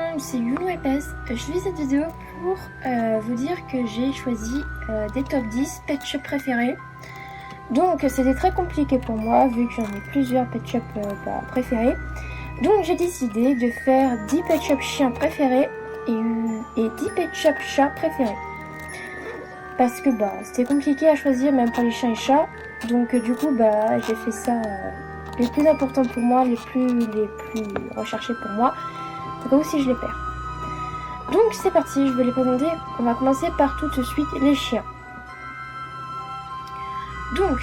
monde, c'est Yuno Epes. Je fais cette vidéo pour vous dire que j'ai choisi des top 10 pet shop préférés. Donc c'était très compliqué pour moi vu que j'en ai plusieurs pet shop préférés. Donc j'ai décidé de faire 10 pet shop chiens préférés et 10 pet shop chats préférés. Parce que c'était compliqué à choisir même pour les chiens et chats. Donc du coup j'ai fait ça les plus importants pour moi, les plus recherchés pour moi. Au cas où si je les perds. Donc c'est parti, je vais les présenter. On va commencer par tout de suite les chiens. Donc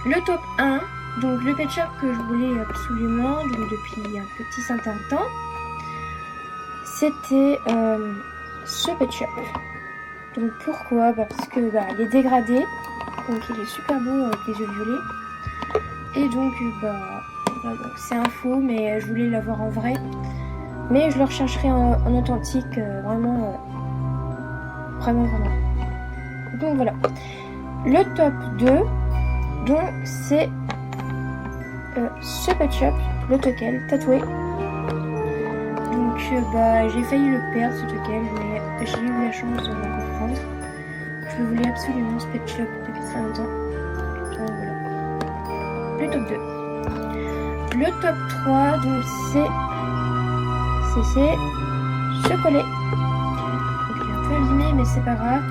le top 1, donc le pet shop que je voulais absolument donc depuis un petit certain temps, c'était ce pet shop. Donc pourquoi parce que il est dégradé, donc il est super beau avec les yeux violets. Et donc voilà, donc c'est un faux, mais je voulais l'avoir en vrai. Mais je le rechercherai en authentique, vraiment. Donc voilà. Le top 2, donc c'est ce pet shop, le Tockel, tatoué. Donc j'ai failli le perdre ce Tockel, mais j'ai eu la chance de le reprendre. Je voulais absolument ce pet shop depuis très longtemps. Donc voilà. Le top 2. Le top 3, donc c'est ce collet. Donc il est un peu abîmé, mais c'est pas grave.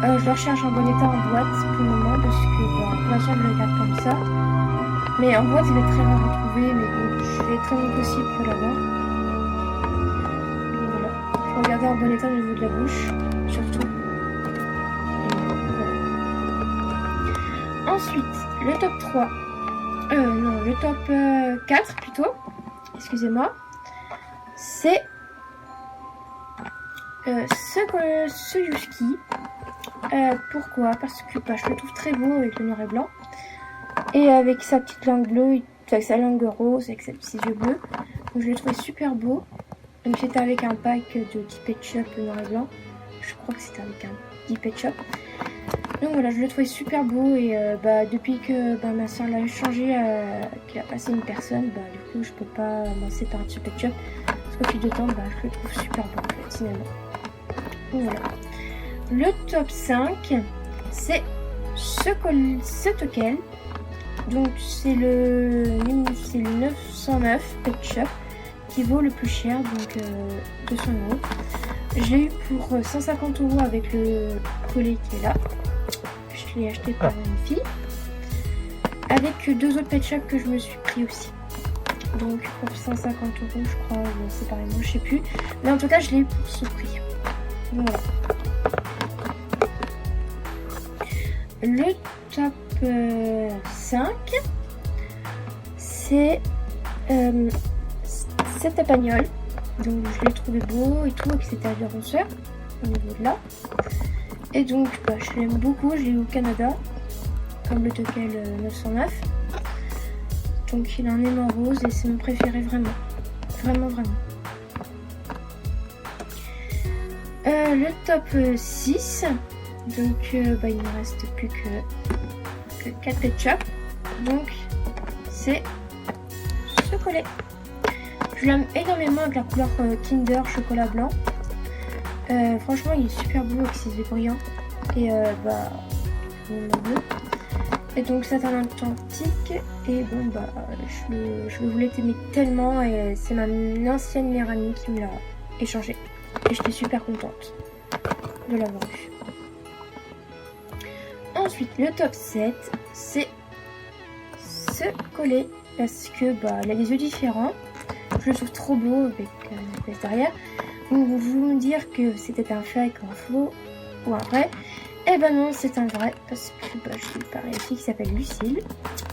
Je le recherche en bon état en boîte pour le moment parce que pour l'instant je le garde comme ça. Mais en boîte il est très rare à trouver, mais bon, je fais très bien possible pour l'avoir. Donc voilà. Il faut regarder en bon état au niveau de la bouche, surtout. Voilà. Ensuite, le top 3. Non, le top 4 plutôt. Excusez-moi. C'est ce Husky. Pourquoi? Parce que je le trouve très beau avec le noir et blanc. Et avec sa petite langue bleue, avec sa langue rose, avec ses yeux bleus. Donc je l'ai trouvé super beau. Donc c'était avec un pack de 10 pet shop noir et blanc. Je crois que c'était avec un 10 pet shop. Donc voilà, je le trouvais super beau et depuis que ma soeur l'a changé, qu'il a passé une personne, du coup je peux pas m'en séparer de ce pet shop. Parce qu'au fil du temps, je le trouve super beau en fait, finalement. Donc voilà. Le top 5, c'est ce Tockel. Donc c'est le 909 pet shop qui vaut le plus cher, donc 200 €. Je l'ai eu pour 150 € avec le collet qui est là. Je l'ai acheté par une fille. Avec deux autres pet shops que je me suis pris aussi. Donc pour 150 € je crois, séparément, je sais plus. Mais en tout cas je l'ai eu pour ce prix. Donc voilà. Le top 5, c'est cette tapagnole. Donc je l'ai trouvé beau et tout, avec ses tailles de ronseur au niveau de là. Et donc je l'aime beaucoup, je l'ai eu au Canada, comme le Tockel 909. Donc il a un aimant rose et c'est mon préféré vraiment. Vraiment. Le top 6, donc il ne me reste plus que 4 pet shops. Donc c'est ce collet. Je l'aime énormément avec la couleur Kinder chocolat blanc. Franchement il est super beau avec ses yeux brillants. Et et donc c'est un authentique. Et je le voulais aimer tellement. Et c'est ma ancienne meilleure amie qui me l'a échangé. Et j'étais super contente de l'avoir eu. Ensuite le top 7, c'est ce collet. Parce que il a des yeux différents. Je le trouve trop beau avec une pièce derrière. Donc vous me dire que c'était un fake, un faux ou un vrai. Eh ben non, c'est un vrai parce que je l'ai par une fille qui s'appelle Lucille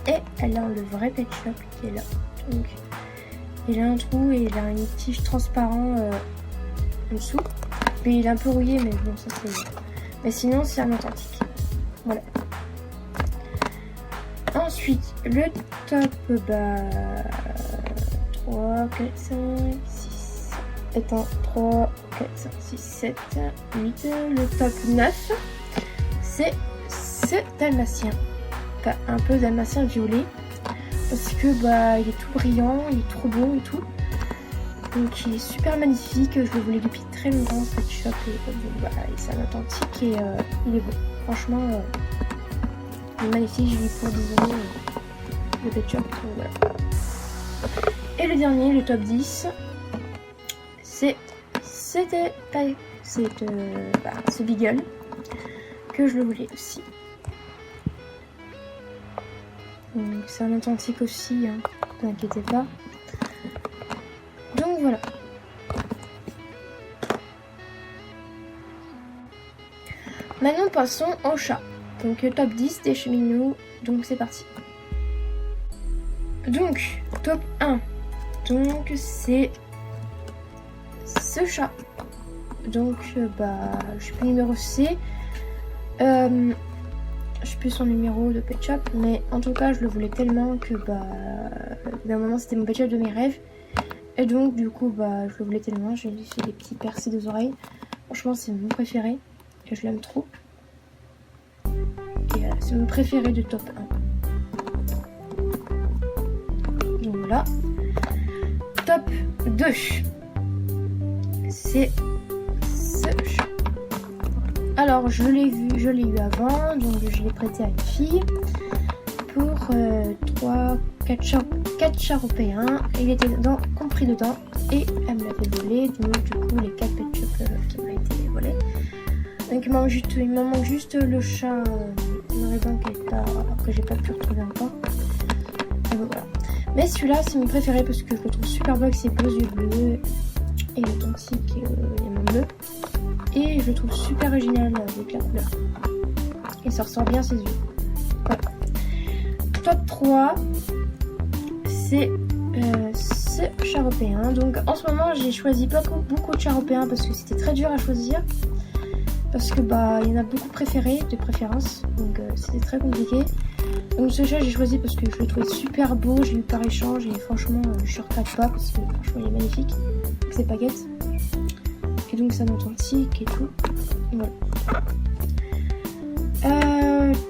et elle a le vrai pet shop qui est là. Donc il a un trou et il a une tige transparent en dessous. Mais il est un peu rouillé, mais bon ça c'est. Mais sinon c'est un authentique. Voilà. Ensuite le top 3, 4, 5, 6. Attends, 3, 4, 5, 6, 7, 8. Le top 9, c'est ce dalmatien. Enfin, un peu dalmatien violet. Parce que il est tout brillant, il est trop beau et tout. Donc il est super magnifique, je le voulais depuis très longtemps ce pet shop et voilà, c'est un authentique et il est beau. Franchement, il est magnifique, j'ai eu pour 10 euros le pet shop. Voilà. Et le dernier, le top 10, c'est ce Beagle que je le voulais aussi. C'est un authentique aussi, hein, ne vous inquiétez pas. Donc voilà. Maintenant passons au chat. Donc top 10 des cheminous. Donc c'est parti. Donc top 1. Donc c'est ce chat. Donc je sais pas le numéro C. Je sais plus son numéro de pet shop, mais en tout cas je le voulais tellement que d'un moment c'était mon pet shop de mes rêves. Et donc du coup je le voulais tellement, j'ai fait des petits percés des oreilles. Franchement c'est mon préféré et je l'aime trop. Et c'est mon préféré de top 1. Donc voilà. Top 2. C'est ce chat. Alors je l'ai eu avant, donc je l'ai prêté à une fille pour 4 chats européens. Il était compris dedans et elle me l'avait volé, donc du coup les 4 pet shops qui m'ont été volés. Donc il m'en manque juste le chat noir et blanc que j'ai pas pu retrouver encore. Et bon, voilà. Mais celui-là c'est mon préféré parce que je le trouve super beau avec ses beaux yeux bleus et authentique et mon bleu. Et je le trouve super original avec la couleur. Et ça ressort bien ses yeux. Voilà. Top 3, c'est ce chat européen. Donc en ce moment j'ai choisi pas beaucoup de chats européens parce que c'était très dur à choisir. Parce que il y en a beaucoup préférés, de préférence. Donc c'était très compliqué. Donc ce chat j'ai choisi parce que je le trouvais super beau. Je l'ai eu par échange et franchement je ne regrette pas parce que franchement il est magnifique. Avec ses paillettes. Et donc c'est un authentique et tout. Voilà.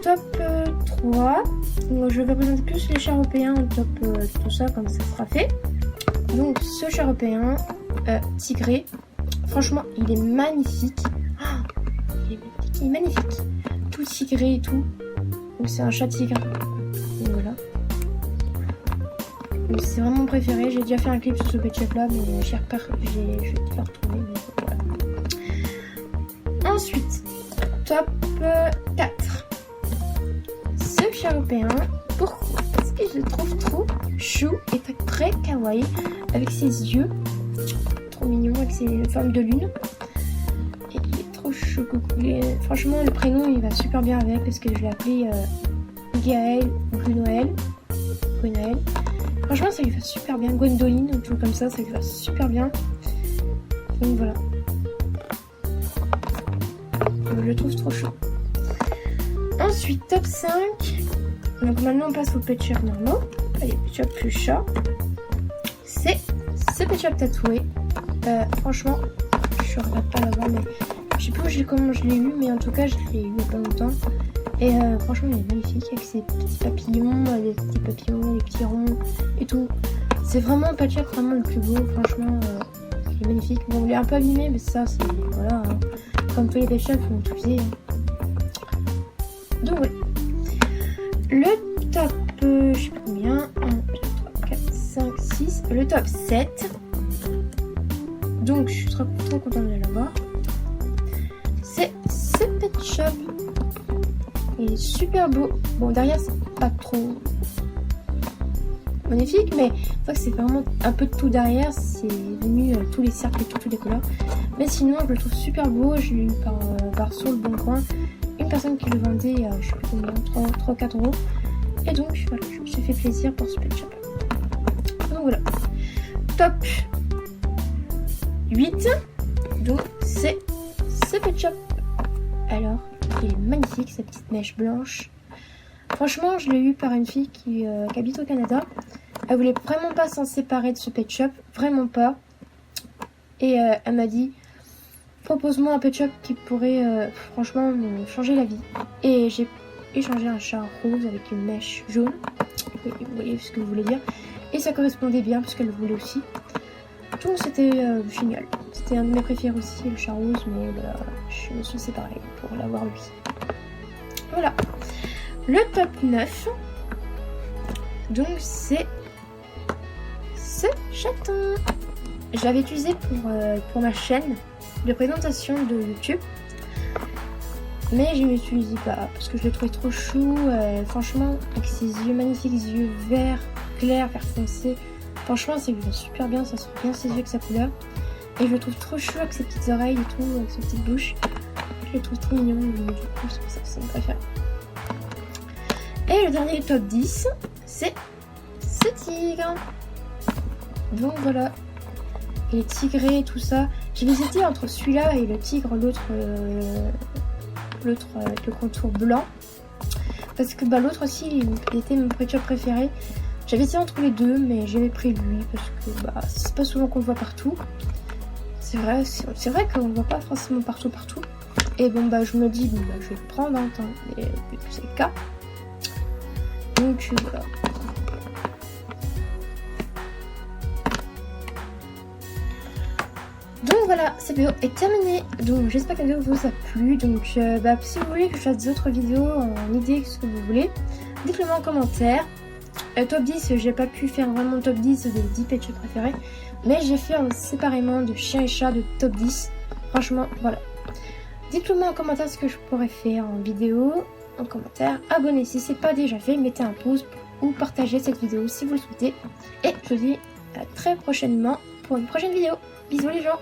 Top 3. Donc, je vais présenter plus les chats européens en top tout ça comme ça sera fait. Donc ce chat européen tigré. Franchement il est magnifique. Il est magnifique. Tout tigré et tout. Donc c'est un chat tigre. Donc voilà. C'est vraiment mon préféré. J'ai déjà fait un clip sur ce pet shop là, mais je vais te le retrouver. Mais voilà. Ensuite, top 4. Ce chat européen. Pourquoi? Parce que je le trouve trop chou et très kawaii avec ses yeux. Trop mignon avec ses formes de lune. Et il est trop chou. Franchement, le prénom il va super bien avec parce que je l'ai appelé Gaël ou Brunoël. Franchement, ça lui va super bien. Gwendoline, ou tout comme ça lui va super bien. Donc voilà. Je le trouve trop chaud. Ensuite, top 5. Donc maintenant, on passe aux pet shops normaux. Les pet shops plus chats. C'est ce pet shop tatoué. Franchement, je regrette pas l'avoir, mais je sais plus comment je l'ai eu, mais en tout cas, je l'ai eu il y a pas longtemps. Et franchement il est magnifique avec ses petits papillons, les petits ronds et tout. C'est vraiment un pet shop vraiment le plus beau, franchement il est magnifique. Bon il est un peu abîmé mais ça c'est voilà hein. Comme tous les pet shops ils vont tout user. Donc oui. Le top je sais pas combien, 1, 2, 3, 4, 5, 6, le top 7. Donc je suis trop contente de l'avoir. C'est ce pet shop. Il est super beau. Bon, derrière, c'est pas trop magnifique, mais c'est vraiment un peu de tout derrière. C'est venu tous les cercles et toutes les couleurs. Mais sinon, je le trouve super beau. Je l'ai eu par sur le bon coin. Une personne qui le vendait, je sais plus combien, 3-4 euros. Et donc, voilà, je me suis fait plaisir pour ce pet shop. Donc voilà. Top 8. Donc, c'est ce pet shop. Alors, il est magnifique, sa petite mèche blanche. Franchement, je l'ai eu par une fille qui habite au Canada. Elle voulait vraiment pas s'en séparer de ce pet shop, vraiment pas. Et elle m'a dit, propose-moi un pet shop qui pourrait franchement me changer la vie. Et j'ai échangé un chat rose avec une mèche jaune. Vous voyez ce que je voulais dire. Et ça correspondait bien parce qu'elle le voulait aussi. Donc c'était génial. C'était un de mes préférés aussi, le chat rose, mais voilà, je me suis séparée pour l'avoir lui. Voilà. Le top 9. Donc c'est ce chaton. Je l'avais utilisé pour ma chaîne de présentation de YouTube. Mais je ne l'utilise pas parce que je l'ai trouvé trop chou. Franchement, avec ses yeux, magnifiques yeux verts, clairs, vert foncé. Franchement, c'est super bien, ça se fait bien ses yeux avec sa couleur. Et je le trouve trop chou avec ses petites oreilles et tout, avec ses petites bouches. Je le trouve trop mignon, du coup, c'est pour ça que c'est mon préféré. Et le dernier top 10, c'est ce tigre. Donc voilà. Il est tigré et tout ça. J'ai hésité entre celui-là et le tigre, l'autre avec le contour blanc. Parce que l'autre aussi, il était mon peinture préféré. J'avais essayé entre les deux, mais j'avais pris lui parce que c'est pas souvent qu'on le voit partout. C'est vrai qu'on le voit pas forcément partout. Et bon je me dis je vais le prendre en temps. Et c'est le cas. Donc voilà. Donc voilà, cette vidéo est terminée. Donc j'espère que la vidéo vous a plu. Donc si vous voulez que je fasse d'autres vidéos en idée, ce que vous voulez, dites-le moi en commentaire. Top 10, j'ai pas pu faire vraiment le top 10 des 10 pets préférés. Mais j'ai fait séparément de chien et chat de top 10. Franchement, voilà. Dites-le moi en commentaire ce que je pourrais faire en vidéo. En commentaire, abonnez si c'est pas déjà fait, mettez un pouce ou partagez cette vidéo si vous le souhaitez. Et je vous dis à très prochainement pour une prochaine vidéo. Bisous les gens!